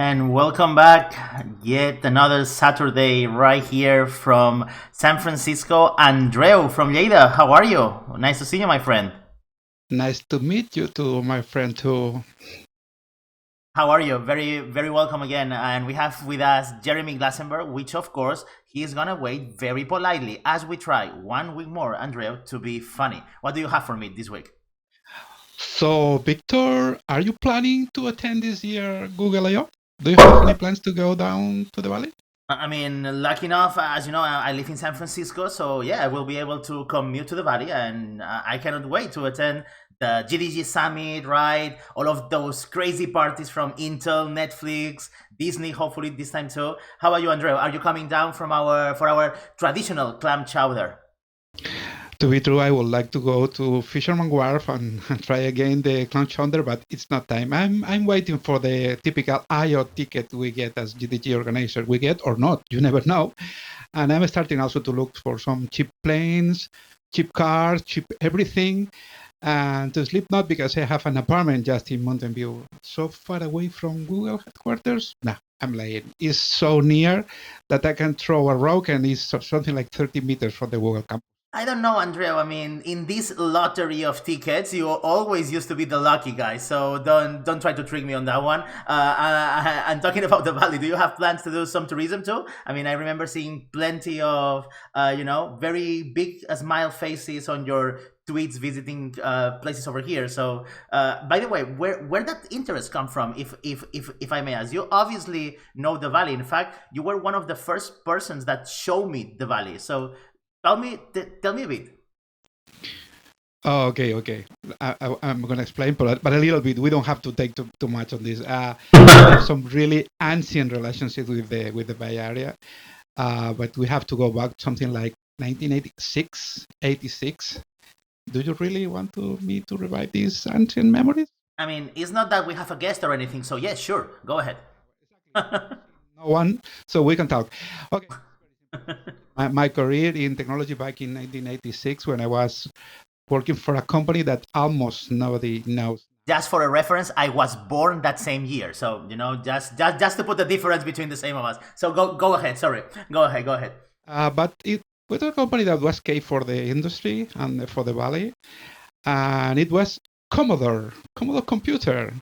And welcome back. Yet another Saturday right here from San Francisco. Andreu from Lleida. How are you? Nice to see you, my friend. Nice to meet you too, my friend, too. How are you? Very, very welcome again. And we have with us Jeremy Glassenberg, which of course he is gonna wait very politely as we try 1 week more, Andreu, to be funny. What do you have for me this week? So, Victor, are you planning to attend this year Google I/O? Do you have any plans to go down to the valley? I mean, lucky enough, as you know, I live in San Francisco, so yeah, I will be able to commute to the valley, and I cannot wait to attend the GDG Summit, right? All of those crazy parties from Intel, Netflix, Disney, hopefully this time too. How about you, Andreu? Are you coming down from our traditional clam chowder? To be true, I would like to go to Fisherman Wharf and try again the clown chowder, but it's not time. I'm waiting for the typical I/O ticket we get as GDG organizer. We get or not, you never know. And I'm starting also to look for some cheap planes, cheap cars, cheap everything. And to sleep not because I have an apartment just in Mountain View, so far away from Google headquarters. Nah, I'm lying. It's so near that I can throw a rock and it's something like 30 meters from the Google campus. I don't know, Andrea. I mean, in this lottery of tickets, you always used to be the lucky guy. So don't try to trick me on that one. And talking about the valley, do you have plans to do some tourism too? I mean, I remember seeing plenty of very big smile faces on your tweets visiting places over here. So by the way, where that interest come from? If I may ask, you obviously know the valley. In fact, you were one of the first persons that showed me the valley. So tell me a bit. Oh, okay. I'm going to explain, but a little bit. We don't have to take too much on this. We have some really ancient relationships with the Bay Area, but we have to go back something like 1986, 86. Do you really want me to revive these ancient memories? I mean, it's not that we have a guest or anything. So yes, sure, go ahead. No one, so we can talk. Okay. My career in technology back in 1986 when I was working for a company that almost nobody knows. Just for a reference, I was born that same year, so just to put the difference between the same of us. So go ahead. Sorry, go ahead. But it was a company that was key for the industry and for the valley, and it was Commodore Computer.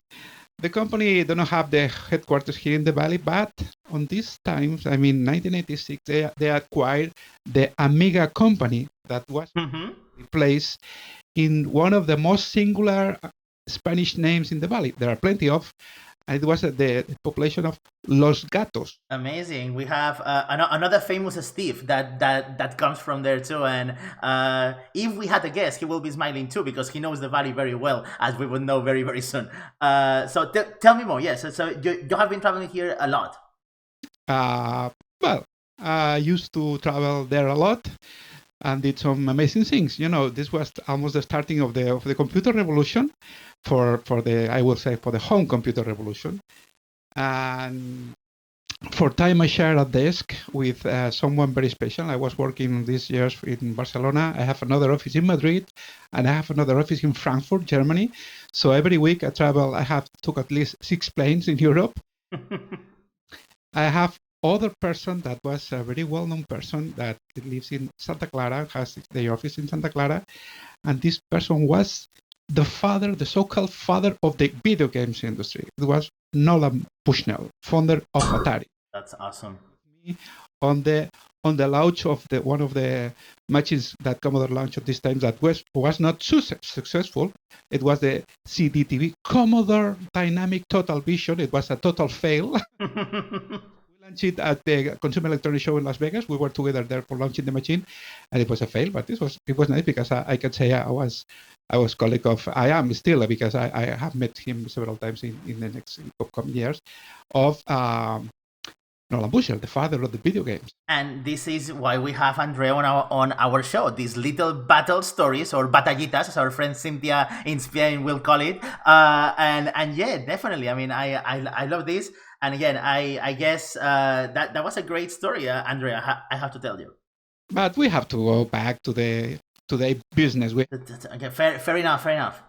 The company don't have the headquarters here in the valley, but on these times, I mean 1986, they acquired the Amiga company that was placed in one of the most singular Spanish names in the valley. There are plenty of. It was the population of Los Gatos. Amazing. We have another famous Steve that comes from there too. And if we had a guest, he will be smiling too because he knows the valley very well, as we will know very, very soon. So tell me more. Yes. So you have been traveling here a lot. Well, I used to travel there a lot and did some amazing things. You know, this was almost the starting of the computer revolution for the home computer revolution. And for time I shared a desk with someone very special. I was working these years in Barcelona. I have another office in Madrid, and I have another office in Frankfurt, Germany. So every week I travel. I took at least 6 planes in Europe. I have other person that was a very well-known person that lives in Santa Clara, has the office in Santa Clara, and this person was the so-called father of the video games industry. It was Nolan Bushnell, founder of Atari. That's awesome. On the launch of one of the machines that Commodore launched at this time that was not successful. It was the CDTV, Commodore Dynamic Total Vision. It was a total fail. We launched it at the Consumer Electronics Show in Las Vegas. We were together there for launching the machine, and it was a fail. But it was nice because I can say I was colleague of, I am still, because I have met him several times in the next upcoming years, of Nolan Bushnell, the father of the video games. And this is why we have Andrea on our show. These little battle stories, or batallitas, as our friend Cynthia in Spain will call it. And yeah, definitely. I mean, I love this. And again, I guess that was a great story, Andrea. I have to tell you. But we have to go back to the business. Okay, fair enough.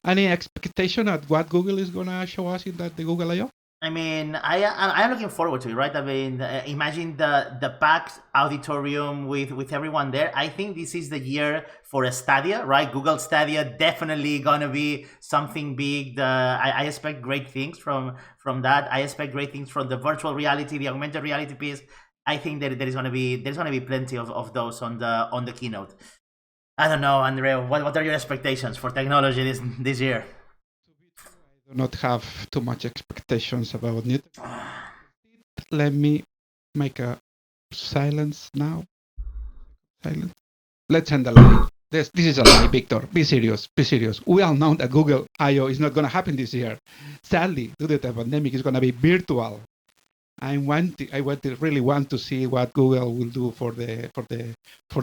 Any expectation at what Google is gonna show us in the Google I/O? I mean, I'm looking forward to it, right? I mean, imagine the packed auditorium with everyone there. I think this is the year for a Stadia, right? Google Stadia definitely gonna be something big. I expect great things from that. I expect great things from the virtual reality, the augmented reality piece. I think that there's gonna be plenty of those on the keynote. I don't know, Andreu. What are your expectations for technology this year? I do not have too much expectations about new. Let me make a silence now. Silence. Let's end the line. This is a lie, Victor. Be serious. Be serious. We all know that Google I/O is not going to happen this year. Sadly, due to the pandemic, it's going to be virtual. I really want to see what Google will do for the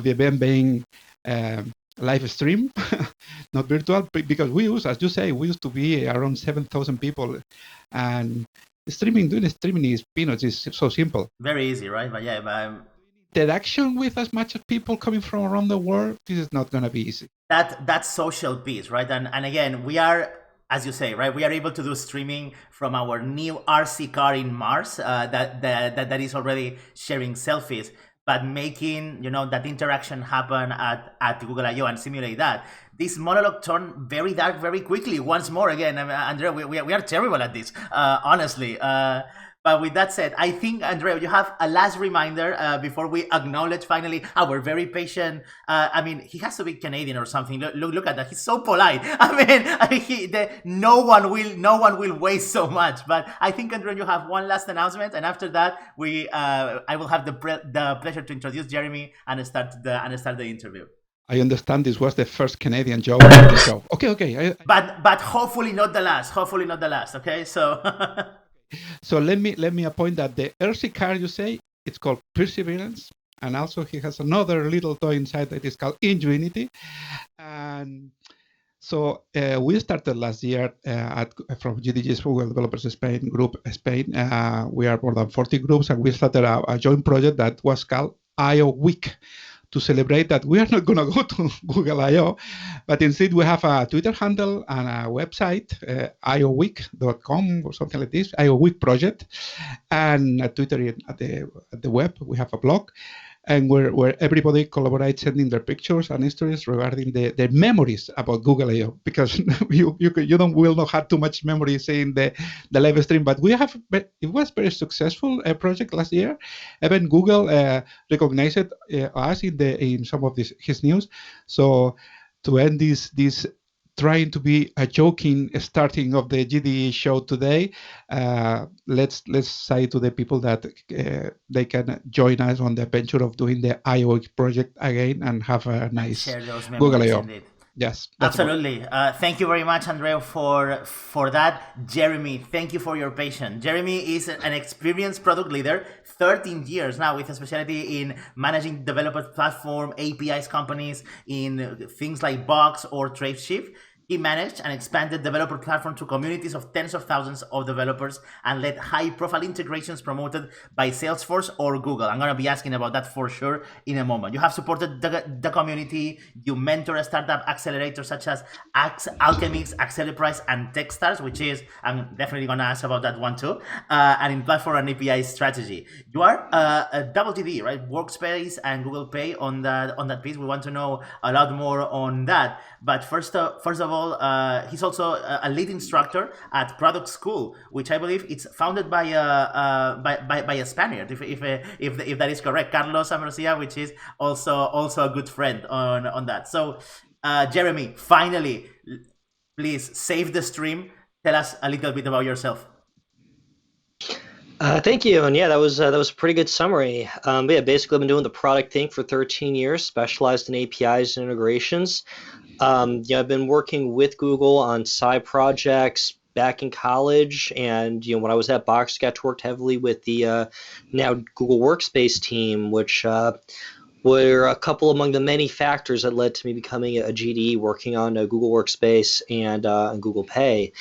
event being live stream, not virtual, because we use, as you say, we used to be around 7,000 people, and doing streaming is peanuts. Is so simple. Very easy, right? But yeah, interaction with as much people coming from around the world, this is not going to be easy. That social piece, right? And again, we are, as you say, right, we are able to do streaming from our new RC car in Mars that is already sharing selfies, but making that interaction happen at Google I/O and simulate that. This monologue turned very dark very quickly. Once more, again, I mean, Andreu, we are terrible at this, honestly. But with that said, I think, Andreu, you have a last reminder before we acknowledge finally our very patient. I mean, he has to be Canadian or something. Look at that. He's so polite. No one will waste so much. But I think, Andreu, you have one last announcement, and after that, I will have the pleasure to introduce Jeremy and start the interview. I understand this was the first Canadian joke of the show. Okay. But hopefully not the last. Hopefully not the last. Okay, so. So let me appoint that the RC car you say, it's called Perseverance, and also he has another little toy inside that is called Ingenuity. And so we started last year from GDE Google Developers Spain Group Spain. We are more than 40 groups, and we started a joint project that was called I/O Week, to celebrate that we are not going to go to Google I/O, but instead we have a Twitter handle and a website, ioweek.com or something like this, I/O Week project, and a Twitter at the web. We have a blog, and where everybody collaborates, sending their pictures and stories regarding the memories about Google I/O, because you will not have too much memory seeing the live stream. But it was very successful project last year. Even Google recognized us in some of his news. So to end this trying to be a joking starting of the GDE show today, let's say to the people that they can join us on the adventure of doing the I/O project again and have a nice share those Google I/O. Indeed. Yes, absolutely. Thank you very much, Andreu, for that. Jeremy, thank you for your patience. Jeremy is an experienced product leader, 13 years now, with a specialty in managing developer platform, APIs companies in things like Box or Tradeshift. He managed and expanded developer platform to communities of tens of thousands of developers and led high-profile integrations promoted by Salesforce or Google. I'm going to be asking about that for sure in a moment. You have supported the community. You mentor a startup accelerator such as Alchemist, Acceleprise, and Techstars, which is, I'm definitely going to ask about that one too, and in platform and API strategy. You are a double GDE, right? Workspace and Google Pay on that piece. We want to know a lot more on that. But first of all, he's also a lead instructor at Product School, which I believe it's founded by a Spaniard, if that is correct, Carlos Ambrosía, which is also a good friend on that. So, Jeremy, finally, please save the stream. Tell us a little bit about yourself. Thank you, and yeah, that was a pretty good summary. But yeah, basically, I've been doing the product thing for 13 years, specialized in APIs and integrations. I've been working with Google on side projects back in college, and when I was at Box, got to work heavily with the now Google Workspace team, which were a couple among the many factors that led to me becoming a GDE, working on Google Workspace and Google Pay.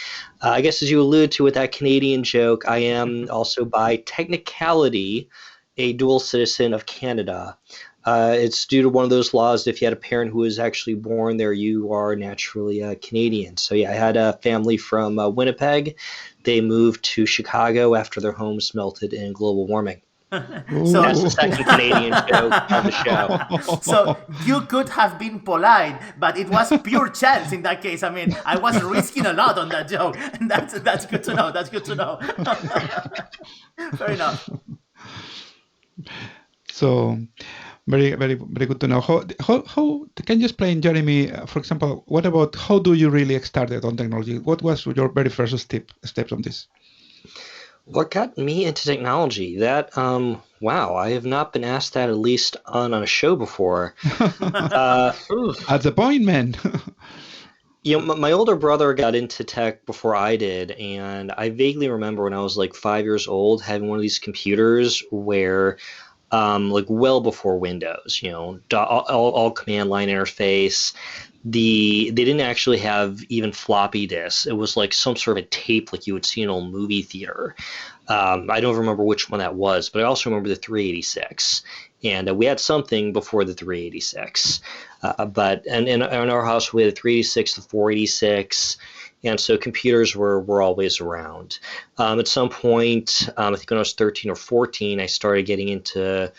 I guess as you alluded to with that Canadian joke, I am also by technicality a dual citizen of Canada. It's due to one of those laws. If you had a parent who was actually born there, you are naturally Canadian. So yeah, I had a family from Winnipeg. They moved to Chicago after their homes melted in global warming. So That's the second Canadian joke of the show. So you could have been polite, but it was pure chance in that case. I mean, I was risking a lot on that joke, and that's good to know. That's good to know. Fair enough. So, very, very, very good to know. How can you explain, Jeremy? For example, what about how do you really get started on technology? What was your very first steps on this? What got me into technology? Wow, I have not been asked that at least on a show before. At the point, man. My older brother got into tech before I did, and I vaguely remember when I was like 5 years old having one of these computers where, like well before Windows, all command line interface. They didn't actually have even floppy disks. It was like some sort of a tape like you would see in an old movie theater. I don't remember which one that was, but I also remember the 386. And we had something before the 386. But in our house, we had the 386, the 486. And so computers were always around. At some point, I think when I was 13 or 14, I started getting into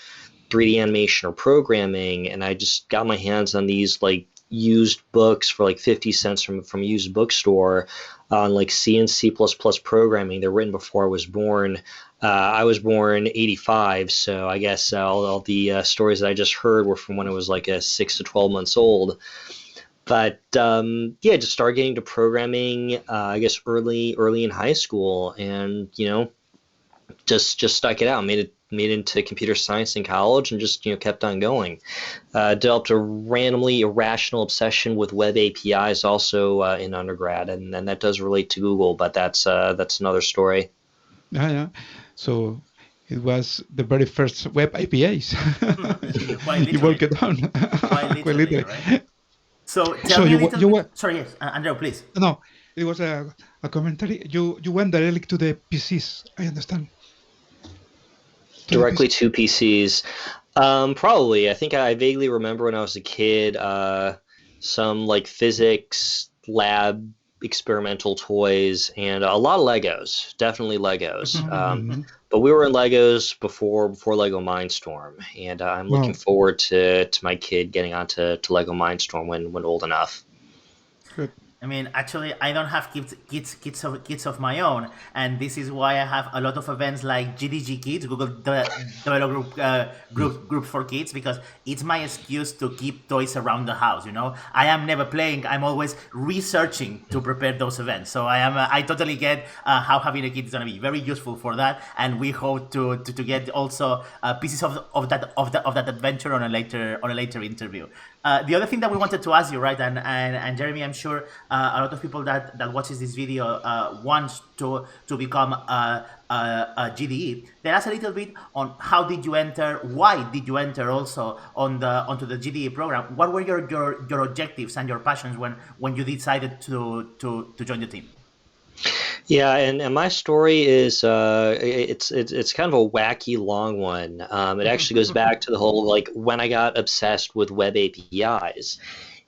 3D animation or programming, and I just got my hands on these like used books for like 50 cents from a used bookstore on like C and C++ programming. They're written before I was born. I was born 85, so I guess all the stories that I just heard were from when I was like 6 to 12 months old. But yeah, just started getting to programming, I guess early in high school, and just stuck it out, made it into computer science in college, and just kept on going. Developed a randomly irrational obsession with web APIs also in undergrad, and that does relate to Google, but that's another story. Yeah. So it was the very first web APIs. You broke it down. Quite literally, right? So So me a you little went. bit. Sorry, yes, Andreu, please. No, it was a commentary. You went directly to the PCs. I understand. Directly to PCs. Probably. I think I vaguely remember when I was a kid, some like physics lab experimental toys and a lot of Legos. Definitely Legos. But we were in Legos before Lego Mindstorm, and I'm looking forward to my kid getting onto Lego Mindstorm when old enough. Good. I mean, actually, I don't have kids of my own, and this is why I have a lot of events like GDG Kids, Google Developer Group for Kids, because it's my excuse to keep toys around the house. I am never playing; I'm always researching to prepare those events. So I totally get how having a kid is going to be very useful for that, and we hope to get also pieces of that adventure on a later interview. The other thing that we wanted to ask you, right, and Jeremy, I'm sure a lot of people that watches this video wants to become a GDE. Tell us a little bit on how did you enter, why did you enter also onto the GDE program? What were your objectives and your passions when you decided to join the team? Yeah, and my story is it's kind of a wacky long one. It actually goes back to the whole like when I got obsessed with web APIs,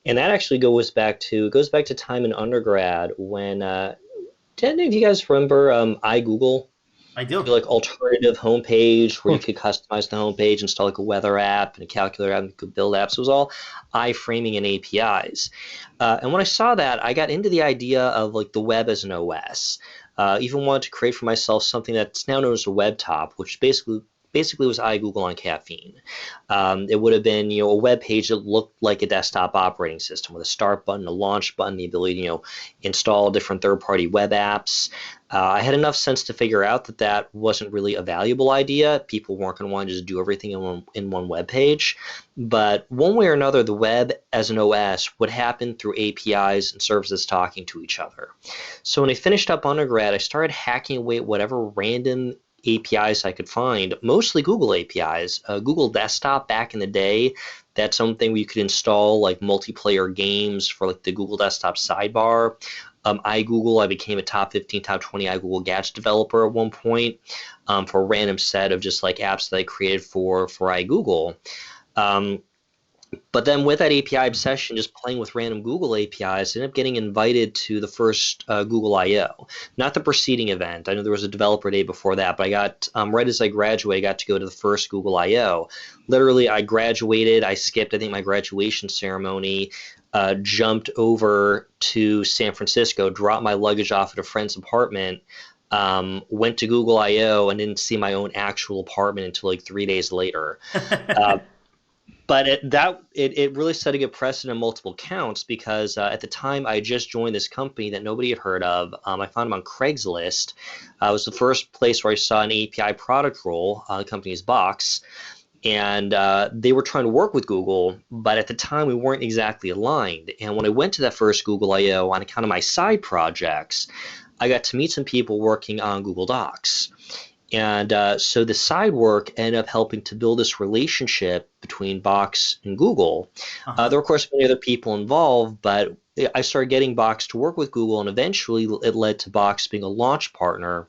and that actually goes back to time in undergrad when did any of you guys remember iGoogle? I do. Like alternative homepage where you could customize the homepage, install like a weather app and a calculator app, and you could build apps. It was all iframing and APIs. And when I saw that, I got into the idea of like the web as an OS. Even wanted to create for myself something that's now known as a web top, which basically was iGoogle on caffeine. It would have been, a web page that looked like a desktop operating system with a start button, a launch button, the ability to, install different third-party web apps. I had enough sense to figure out that wasn't really a valuable idea. People weren't going to want to just do everything in one web page. But one way or another, the web as an OS would happen through APIs and services talking to each other. So when I finished up undergrad, I started hacking away at whatever random APIs I could find, mostly Google APIs. Google Desktop back in the day, that's something where you could install like multiplayer games for like the Google Desktop sidebar. iGoogle, I became a top 15, top 20 iGoogle gadget developer at one point for a random set of just like apps that I created for iGoogle. But then with that API obsession, just playing with random Google APIs, I ended up getting invited to the first Google I/O, not the preceding event. I know there was a developer day before that, but I got, right as I graduated, I got to go to the first Google I/O. Literally, I graduated, I skipped, I think, my graduation ceremony, jumped over to San Francisco, dropped my luggage off at a friend's apartment, went to Google I/O, and didn't see my own actual apartment until like 3 days later. But it really set a good precedent on multiple counts because at the time I just joined this company that nobody had heard of. I found them on Craigslist. It was the first place where I saw an API product role. The company is Box. And they were trying to work with Google, but at the time we weren't exactly aligned. And when I went to that first Google I/O on account of my side projects, I got to meet some people working on Google Docs. And so the side work ended up helping to build this relationship between Box and Google. There were, of course, many other people involved, but I started getting Box to work with Google, and eventually it led to Box being a launch partner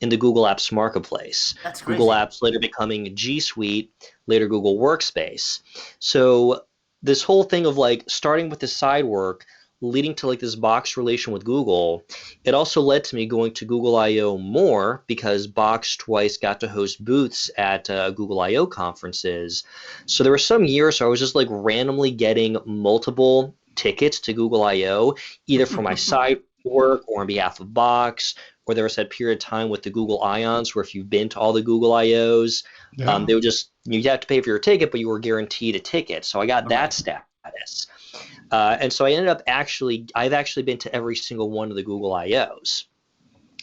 in the Google Apps Marketplace. That's crazy. Google Apps later becoming G Suite, later Google Workspace. So this whole thing of like starting with the side work, leading to like this Box relation with Google, it also led to me going to Google I/O more because Box twice got to host booths at Google I/O conferences. So there were some years where I was just like randomly getting multiple tickets to Google I/O, either for my side work or on behalf of Box, or there was that period of time with the Google Ions where if you've been to all the Google I/Os, they would just, you'd have to pay for your ticket, but you were guaranteed a ticket. So I got that status. And so I ended up I've actually been to every single one of the Google I/Os.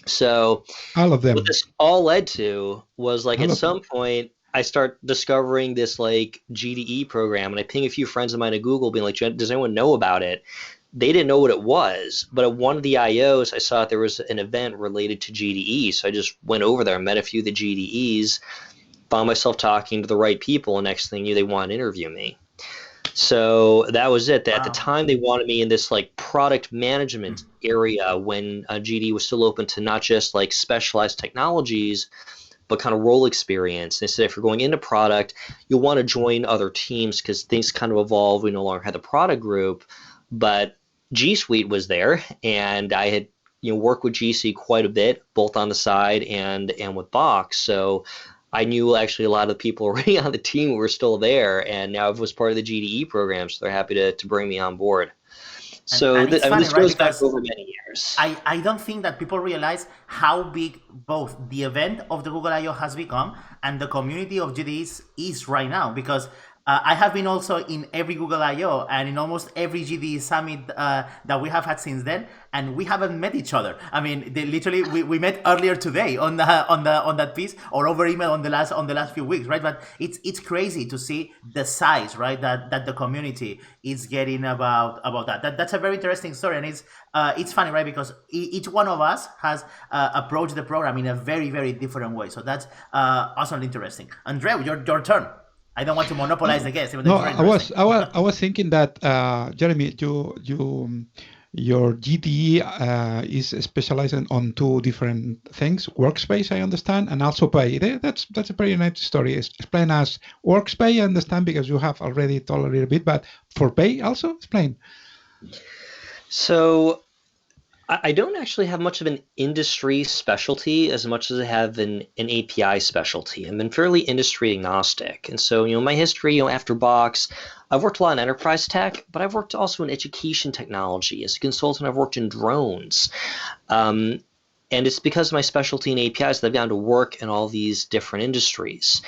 So all of them. What this all led to was like at some point I start discovering this like GDE program, and I ping a few friends of mine at Google being like, does anyone know about it? They didn't know what it was, but at one of the I/Os, I saw that there was an event related to GDE. So I just went over there, met a few of the GDEs, found myself talking to the right people, and next thing you knew, they wanted to interview me. So that was it. At the time, they wanted me in this like product management area when GDE was still open to not just like specialized technologies, but kind of role experience. They said if you're going into product, you'll want to join other teams because things kind of evolve. We no longer had the product group, but G Suite was there, and I had worked with G Suite quite a bit, both on the side and with Box. So I knew actually a lot of the people already on the team were still there, and now I was part of the GDE program, so they're happy to bring me on board. So and this goes back over many years. I don't think that people realize how big both the event of the Google I/O has become and the community of GDEs is right now, because I have been also in every Google I/O and in almost every GDE summit that we have had since then, and we haven't met each other. I mean, we met earlier today on that piece, or over email on the last few weeks, right? But it's crazy to see the size, right? That the community is getting about that. That's a very interesting story, and it's funny, right? Because each one of us has approached the program in a very, very different way. So that's awesomely interesting. Andreu, your turn. I don't want to monopolize the guest. No, I was thinking that Jeremy, your GDE is specializing on two different things: Workspace, I understand, and also Pay. That's a very nice story. Explain us Workspace, I understand, because you have already told a little bit, but for Pay also explain. So I don't actually have much of an industry specialty as much as I have an API specialty. I've been fairly industry agnostic. And so, my history, after Box, I've worked a lot in enterprise tech, but I've worked also in education technology. As a consultant, I've worked in drones. And it's because of my specialty in APIs that I've gotten to work in all these different industries.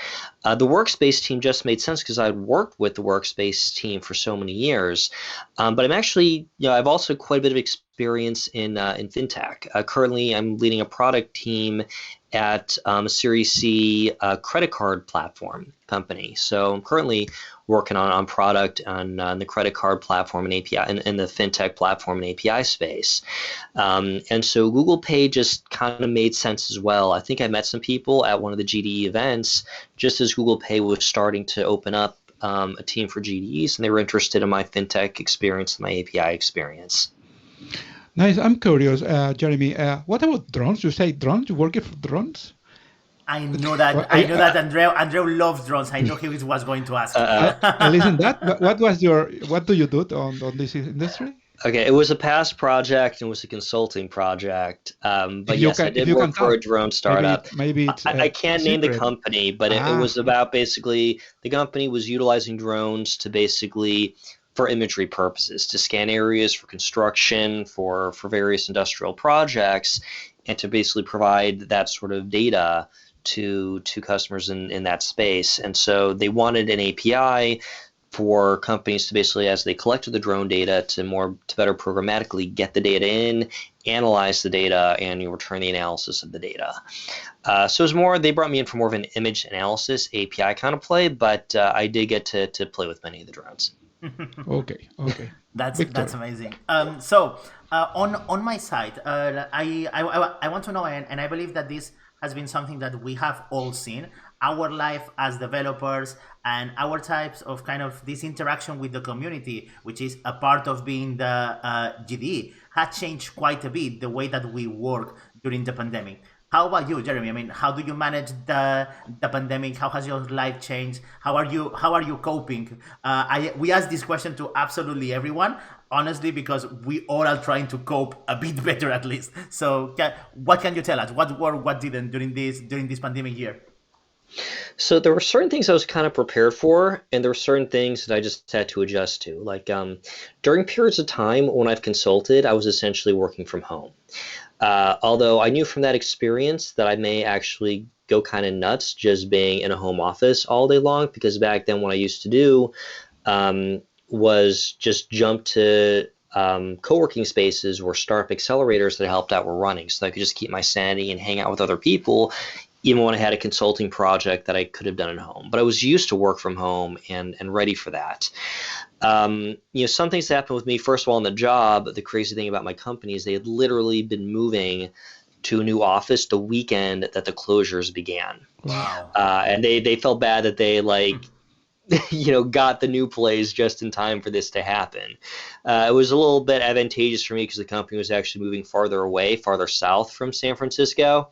The Workspace team just made sense because I'd worked with the Workspace team for so many years. But I'm actually, I've also quite a bit of experience in fintech. Currently, I'm leading a product team at a Series C credit card platform company. So I'm currently working on product on the credit card platform and API and the fintech platform and API space. And so Google Pay just kind of made sense as well. I think I met some people at one of the GDE events just as Google Pay was starting to open up a team for GDEs, and they were interested in my fintech experience and my API experience. Nice. I'm curious, Jeremy, what about drones? You say drones? You working for drones? I knew that. Well, I knew that Andreu loves drones. I knew he was going to ask. listen, what do you do on this industry? Okay, it was a past project and it was a consulting project. But If you yes, I can, did if you can work for tell, a drone startup. maybe it's I can't name the secret. company, but it was about basically the company was utilizing drones to basically for imagery purposes, to scan areas for construction, for various industrial projects, and to basically provide that sort of data to customers in that space. And so they wanted an API for companies to basically, as they collected the drone data, to better programmatically get the data in, analyze the data, and return the analysis of the data. So it was more, they brought me in for more of an image analysis API kind of play, but I did get to play with many of the drones. Okay. That's amazing. So on my side, I want to know, and I believe that this has been something that we have all seen. Our life as developers and our types of kind of this interaction with the community, which is a part of being the GDE, had changed quite a bit the way that we work during the pandemic. How about you, Jeremy? I mean, how do you manage the pandemic? How has your life changed? How are you coping? We ask this question to absolutely everyone, honestly, because we all are trying to cope a bit better at least. So, what can you tell us? What worked, what didn't during this pandemic year? So there were certain things I was kind of prepared for, and there were certain things that I just had to adjust to. Like during periods of time when I've consulted, I was essentially working from home. Although I knew from that experience that I may actually go kind of nuts just being in a home office all day long, because back then what I used to do was just jump to co-working spaces where startup accelerators that I helped out were running, so I could just keep my sanity and hang out with other people, even when I had a consulting project that I could have done at home. But I was used to work from home and ready for that. Some things that happened with me, first of all, on the job, the crazy thing about my company is they had literally been moving to a new office the weekend that the closures began. Wow. And they felt bad that they got the new place just in time for this to happen. It was a little bit advantageous for me because the company was actually moving farther south from San Francisco.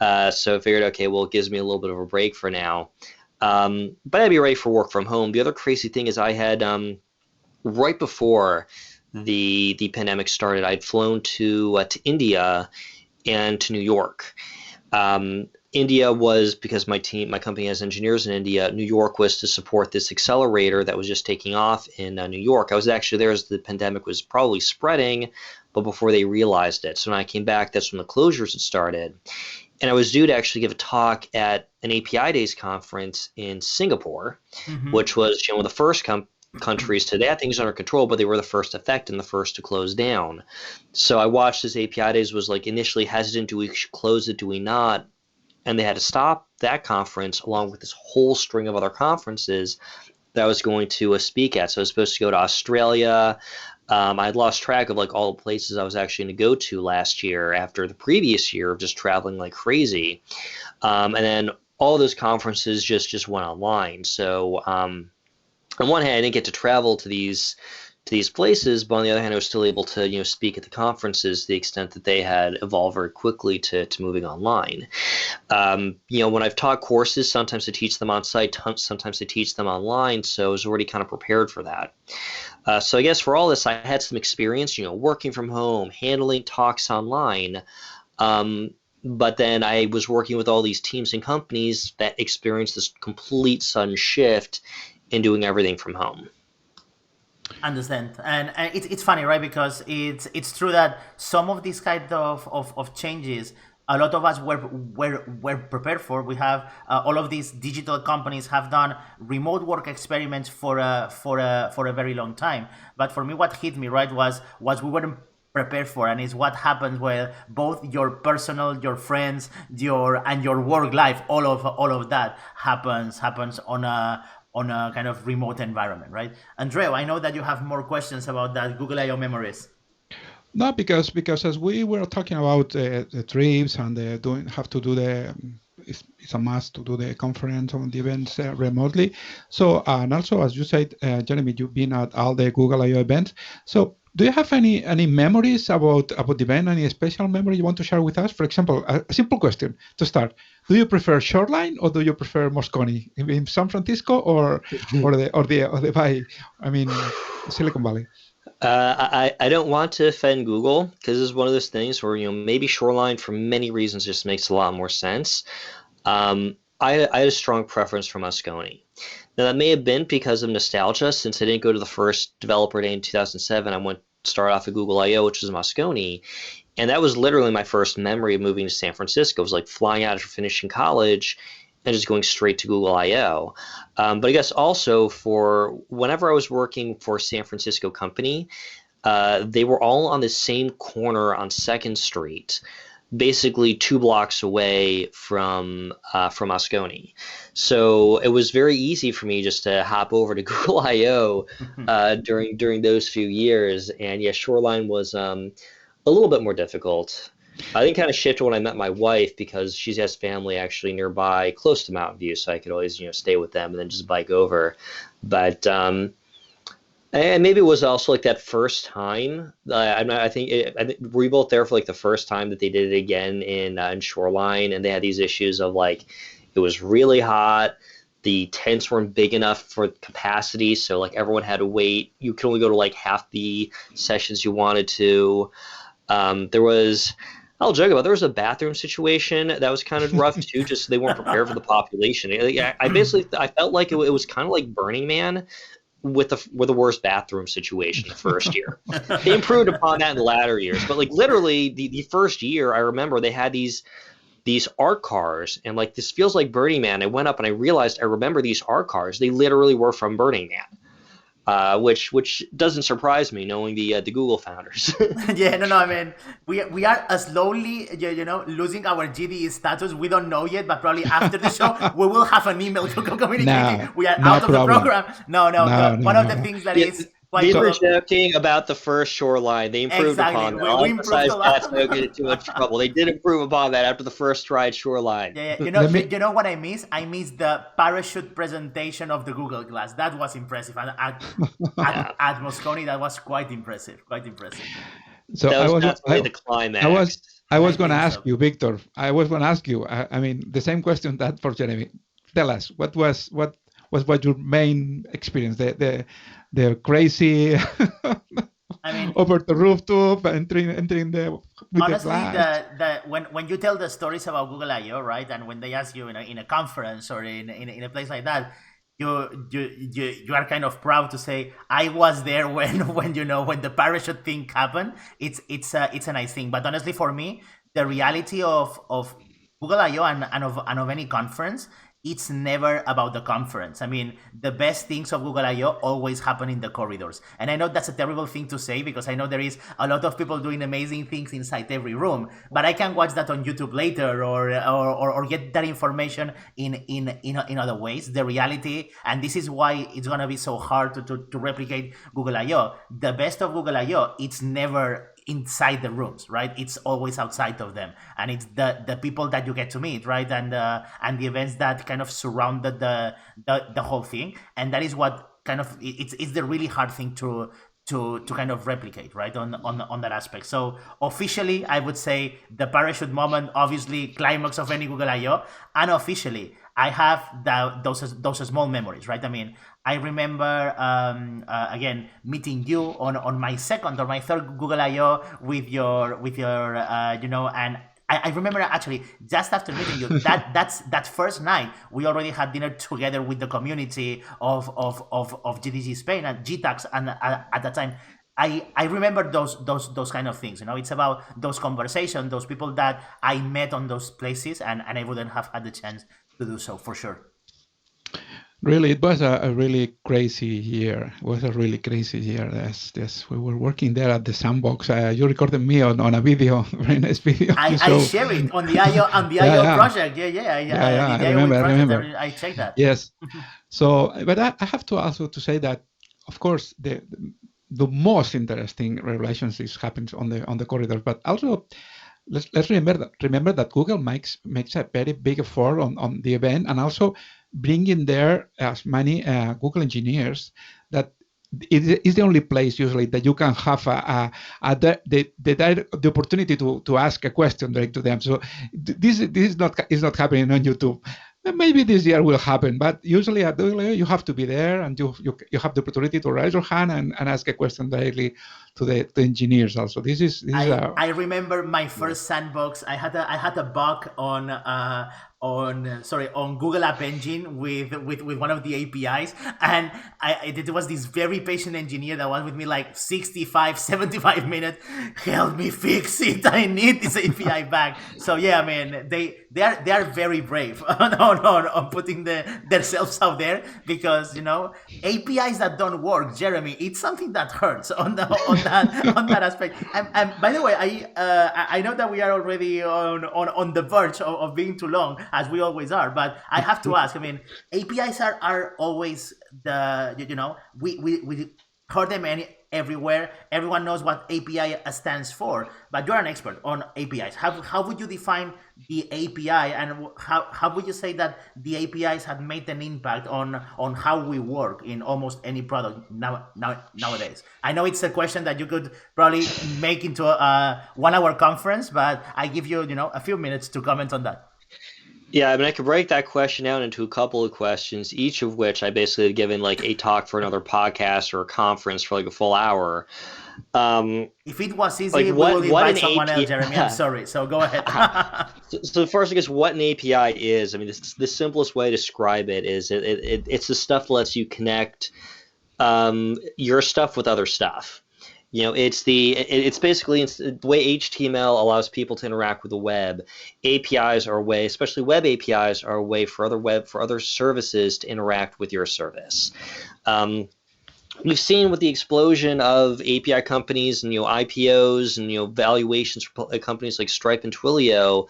So I figured, okay, well, it gives me a little bit of a break for now. But I'd be ready for work from home. The other crazy thing is I had, right before the pandemic started, I'd flown to India and to New York. India was because my company has engineers in India. New York was to support this accelerator that was just taking off in New York. I was actually there as the pandemic was probably spreading, but before they realized it. So when I came back, that's when the closures had started. And I was due to actually give a talk at an API Days conference in Singapore, which was one of the first countries to have things under control, but they were the first affected and the first to close down. So I watched this API Days, was like initially hesitant, do we close it, do we not? And they had to stop that conference along with this whole string of other conferences that I was going to speak at. So I was supposed to go to Australia. I had lost track of all the places I was actually going to go to last year after the previous year of just traveling like crazy. And then all those conferences just went online. So on one hand, I didn't get to travel to these places, but on the other hand, I was still able to speak at the conferences to the extent that they had evolved very quickly to moving online. When I've taught courses, sometimes I teach them on site, sometimes I teach them online, so I was already kind of prepared for that. So I guess for all this, I had some experience, working from home, handling talks online. But then I was working with all these teams and companies that experienced this complete sudden shift in doing everything from home. Understand, and it's funny, right? Because it's true that some of these kind of changes, a lot of us were prepared for. We have all of these digital companies have done remote work experiments for a very long time. But for me, what hit me right was we weren't prepared for, and it's what happens where both your personal, your friends, and your work life, all of that happens on a kind of remote environment, right? Andreu, I know that you have more questions about that Google I/O memories. No, because as we were talking about the trips and it's a must to do the conference on the events remotely. So and also, as you said, Jeremy, you've been at all the Google I/O events. So Do you have any memories about the event? Any special memory you want to share with us? For example, a simple question to start: do you prefer Shoreline or do you prefer Moscone in San Francisco or the Bay? I mean, Silicon Valley. I don't want to offend Google because it's one of those things where maybe Shoreline for many reasons just makes a lot more sense. I had a strong preference for Moscone. Now that may have been because of nostalgia, since I didn't go to the first developer day in 2007. I started off at Google I/O, which was Moscone, and that was literally my first memory of moving to San Francisco. It was like flying out after finishing college and just going straight to Google I/O. But I guess also for whenever I was working for a San Francisco company, they were all on the same corner on 2nd Street, basically 2 blocks away from Moscone. So it was very easy for me just to hop over to Google I/O during those few years. And yeah, Shoreline was a little bit more difficult. I think kind of shifted when I met my wife because she has family actually nearby, close to Mountain View, so I could always stay with them and then just bike over. But and maybe it was also like that first time. I think were you both there for like the first time that they did it again in Shoreline, and they had these issues of like it was really hot. The tents weren't big enough for capacity, so like everyone had to wait. You could only go to like half the sessions you wanted to. I'll joke about there was a bathroom situation that was kind of rough too. Just they weren't prepared for the population. I felt like it was kind of like Burning Man with the worst bathroom situation the first year. They improved upon that in the latter years, but like literally the first year, I remember they had these art cars, and like this feels like Burning Man. I went up and I realized I remember these art cars. They literally were from Burning Man. Which doesn't surprise me, knowing the Google founders. Yeah, no. I mean, we are slowly, losing our GDE status. We don't know yet, but probably after the show, we will have an email to communicating. No, we are no out of the problem. program. No. One of the things that is They were joking about the first Shoreline. They improved upon that. We improved a lot. That's no get too much trouble. They did improve upon that after the first try Shoreline. Yeah. You know what I miss? I miss the parachute presentation of the Google Glass. That was impressive. And at Moscone, that was quite impressive. So that was definitely the climax. I was going to ask you, Victor. I was going to ask you. I mean, the same question that for Jeremy. Tell us what was your main experience? The crazy over the rooftop, entering with honestly, the glass. when you tell the stories about Google I/O, right, and when they ask you in a conference or in a place like that, you are kind of proud to say I was there when the parachute thing happened. It's a nice thing, but honestly, for me, the reality of Google I/O and of any conference, it's never about the conference. I mean, the best things of Google I/O always happen in the corridors. And I know that's a terrible thing to say because I know there is a lot of people doing amazing things inside every room, but I can watch that on YouTube later or get that information in other ways. The reality, and this is why it's going to be so hard to replicate Google I/O. The best of Google I/O, it's never inside the rooms, right? It's always outside of them, and it's the people that you get to meet, right? And the events that kind of surrounded the whole thing, and that is what kind of it's the really hard thing to kind of replicate, right? On that aspect. So officially, I would say the parachute moment, obviously climax of any Google I/O. Unofficially, I have those small memories, right? I mean, I remember again meeting you on my second or my third Google I/O with your and I remember actually just after meeting you that first night we already had dinner together with the community of GDG Spain and GTAX, and at that time I remember those kind of things. It's about those conversations, those people that I met on those places, and I wouldn't have had the chance to do so for sure. Really, it was a really crazy year. It was a really crazy year. Yes, we were working there at the sandbox. You recorded me on a video, very nice video. I share it on the IO project. I remember. I checked that. Yes. So, but I have to also to say that, of course, the most interesting revelations happens on the corridors, but also let's remember that Google makes a very big effort on the event, and also bringing there as many Google engineers that it is the only place usually that you can have the opportunity to ask a question direct to them. So this is not happening on YouTube. Maybe this year will happen, but usually at WLA you have to be there, and you have the opportunity to raise your hand and ask a question directly to the engineers. Also, I remember my first sandbox. I had a bug on Google App Engine with one of the APIs, and it was this very patient engineer that was with me like 65-75 minutes. Help me fix it. I need this API back. So yeah, I mean they are very brave on putting themselves out there, because APIs that don't work, Jeremy, it's something that hurts on that aspect. And by the way, I know that we are already on the verge of being too long, as we always are, but I have to ask. I mean, APIs are always we heard them everywhere. Everyone knows what API stands for, but you're an expert on APIs. How would you define the API, and how would you say that the APIs have made an impact on how we work in almost any product nowadays? I know it's a question that you could probably make into a 1-hour conference, but I give you a few minutes to comment on that. Yeah, I mean, I could break that question down into a couple of questions, each of which I basically have given like a talk for another podcast or a conference for like a full hour. If it was easy, we will invite someone else, Jeremy. I'm sorry. So go ahead. So first, I guess what an API is. I mean, the simplest way to describe it is it's the stuff that lets you connect your stuff with other stuff. It's basically the way HTML allows people to interact with the web. APIs are a way, especially web APIs, are a way for other services to interact with your service. We've seen with the explosion of API companies and IPOs and valuations for companies like Stripe and Twilio,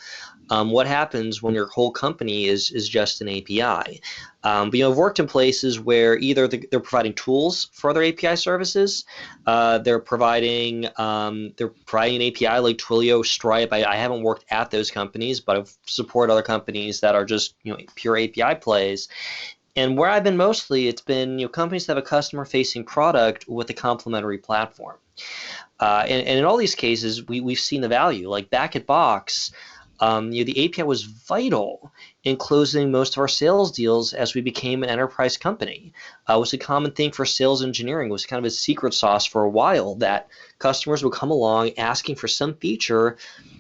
what happens when your whole company is just an API. But I've worked in places where either they're providing tools for other API services, they're providing an API like Twilio, Stripe. I haven't worked at those companies, but I've supported other companies that are just pure API plays. And where I've been mostly, it's been companies that have a customer-facing product with a complementary platform. And in all these cases, we've seen the value. Like back at Box, the API was vital in closing most of our sales deals as we became an enterprise company. It was a common thing for sales engineering. It was kind of a secret sauce for a while that customers would come along asking for some feature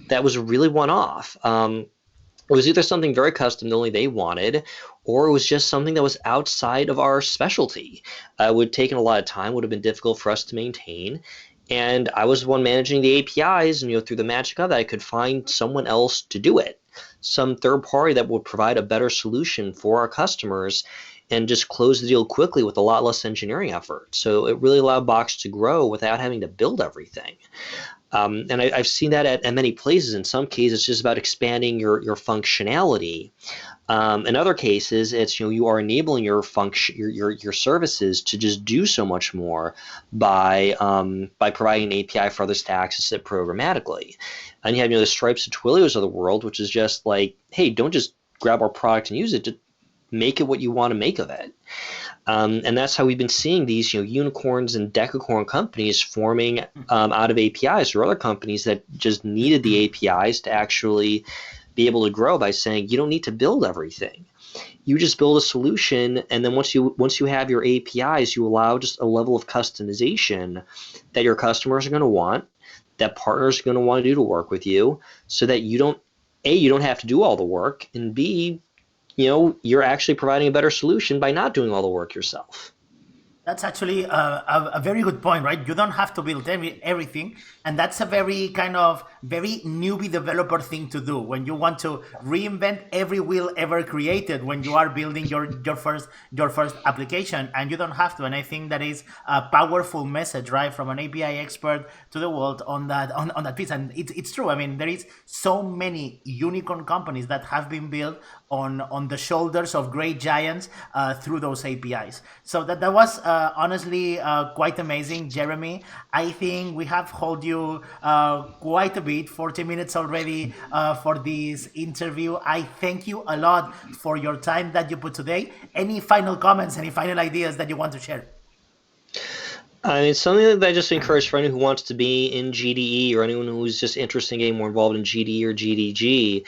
that was really one-off. It was either something very custom that only they wanted, or it was just something that was outside of our specialty. It would have taken a lot of time, would have been difficult for us to maintain. And I was the one managing the APIs, and through the magic of that, I could find someone else to do it, some third party that would provide a better solution for our customers and just close the deal quickly with a lot less engineering effort. So it really allowed Box to grow without having to build everything. And I've seen that at many places. In some cases, it's just about expanding your functionality. In other cases, it's you are enabling your services to just do so much more by providing an API for others to access it programmatically. And you have the Stripes and Twilios of the world, which is just like, hey, don't just grab our product and use it. Just make it what you want to make of it. And that's how we've been seeing these unicorns and decacorn companies forming out of APIs, or other companies that just needed the APIs to actually be able to grow by saying you don't need to build everything. You just build a solution, and then once you have your APIs, you allow just a level of customization that your customers are going to want, that partners are going to want to do to work with you, so that you don't have to do all the work, and B, you're actually providing a better solution by not doing all the work yourself. That's actually a very good point, right? You don't have to build everything, and that's a very newbie developer thing to do when you want to reinvent every wheel ever created when you are building your first application, and you don't have to. And I think that is a powerful message, right, from an API expert to the world on that piece. And it's true. I mean, there is so many unicorn companies that have been built on the shoulders of great giants through those APIs. So that was honestly quite amazing, Jeremy. I think we have held you quite a bit, 40 minutes already for this interview. I thank you a lot for your time that you put today. Any final comments, any final ideas that you want to share? I mean, something that I just encourage for anyone who wants to be in GDE or anyone who's just interested in getting more involved in GDE or GDG.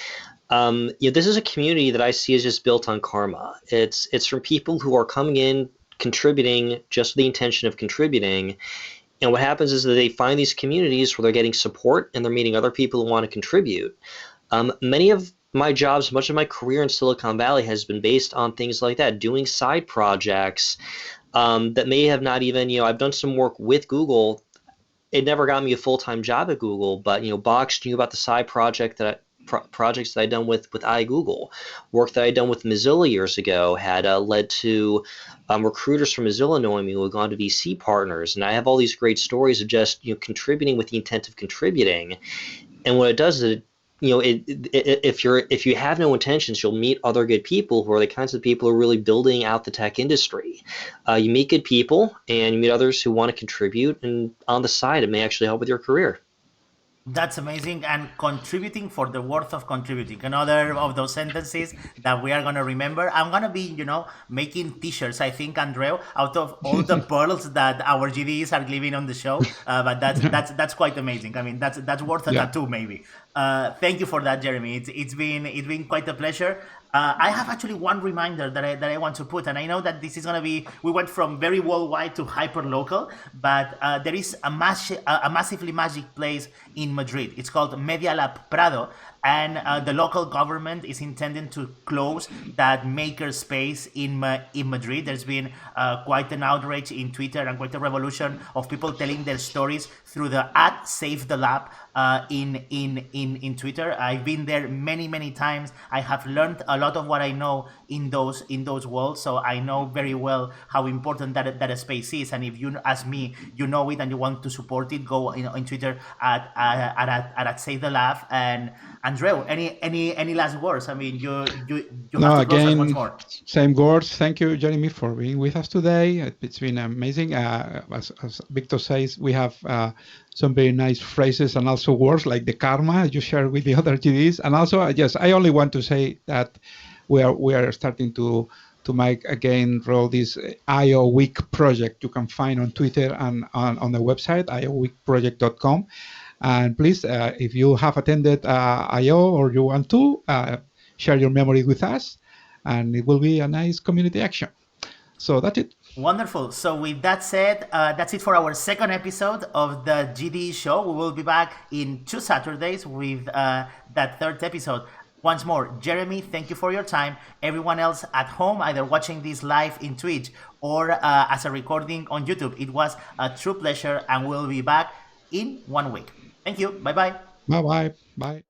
This is a community that I see as just built on karma. It's from people who are coming in, contributing just with the intention of contributing. And what happens is that they find these communities where they're getting support and they're meeting other people who want to contribute. Many of my jobs, much of my career in Silicon Valley has been based on things like that, doing side projects that may have not even, I've done some work with Google. It never got me a full-time job at Google, but, Box knew about the side projects that I'd done with iGoogle. Work that I'd done with Mozilla years ago had led to recruiters from Mozilla knowing me who had gone to VC partners. And I have all these great stories of just, contributing with the intent of contributing. And what it does is if you have no intentions, you'll meet other good people who are the kinds of people who are really building out the tech industry. You meet good people and you meet others who want to contribute, and on the side, it may actually help with your career. That's amazing, and contributing for the worth of contributing. Another of those sentences that we are going to remember. I'm going to be, making t-shirts, I think, Andreu, out of all the pearls that our GDEs are leaving on the show. But that's quite amazing. I mean, that's worth a tattoo, maybe. Thank you for that, Jeremy. It's been quite a pleasure. I have actually one reminder that I want to put, and I know that this is going to be, we went from very worldwide to hyper local, but there is a massively magic place in Madrid. It's called Media Lab Prado, and the local government is intending to close that maker space in Madrid. There's been quite an outrage in Twitter and quite a revolution of people telling their stories through the @SaveTheLab in Twitter. I've been there many times. I have learned a lot of what I know in those worlds, so I know very well how important that space is. And if you, as me, you know it and you want to support it, go in Twitter at SaveTheLab. And Andreu, any last words? I mean, you have to close us once more. Same words. Thank you, Jeremy, for being with us today. It's been amazing. As Victor says, we have some very nice phrases and also words like the karma you share with the other GDs. And also, I only want to say that we are starting to make again roll this IO Week project you can find on Twitter and on the website ioweekproject.com. And please, if you have attended IO or you want to, share your memory with us, and it will be a nice community action. So that's it. Wonderful. So with that said, that's it for our second episode of the GDE show. We will be back in 2 Saturdays with that third episode. Once more, Jeremy, thank you for your time. Everyone else at home, either watching this live in Twitch or as a recording on YouTube, it was a true pleasure, and we'll be back in 1 week. Thank you. Bye-bye. Bye-bye. Bye.